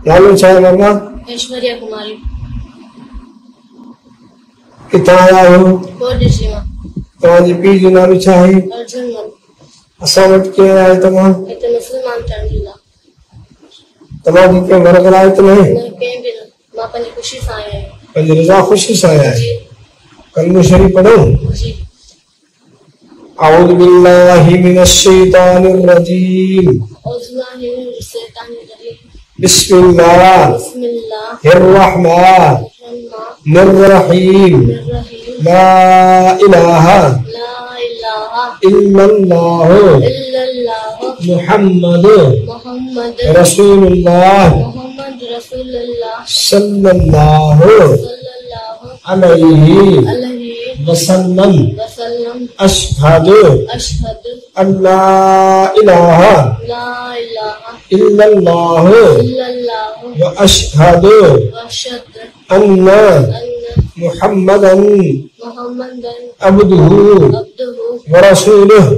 नाम छा मामा? ऐश्वर्या कुमारी। किथां आया आहियो? बोर्डिसी मां। तव्हांजे पीउ जो नालो छा आहे? अर्जुन मन। असां वटि कीअं आया तव्हां? हिते मुस्लमान थियण जे लाइ। तव्हांजी कंहिं घर कराए त न? कंहिं बि न, मां पंहिंजी ख़ुशी सां आया आहियां। पंहिंजी रज़ा ख़ुशी सां आया आहियो? कलमो शरीफ़ पढ़ो। जी। अऊज़ु बिल्लाहि मिनश शैतानिर रजीम। बिस्मिल्लाहिर रहमानिर रहीम। ला इलाहा इल्लल्लाहु मुहम्मदुर रसूलुल्लाह सल्लल्लाहु अलैहि वसल्लम। अशहदु अल्ला इलाहा इल्लल्लाहु व अशहदु अन्ना मुहम्मदन अब्दुहु व रसूलुहु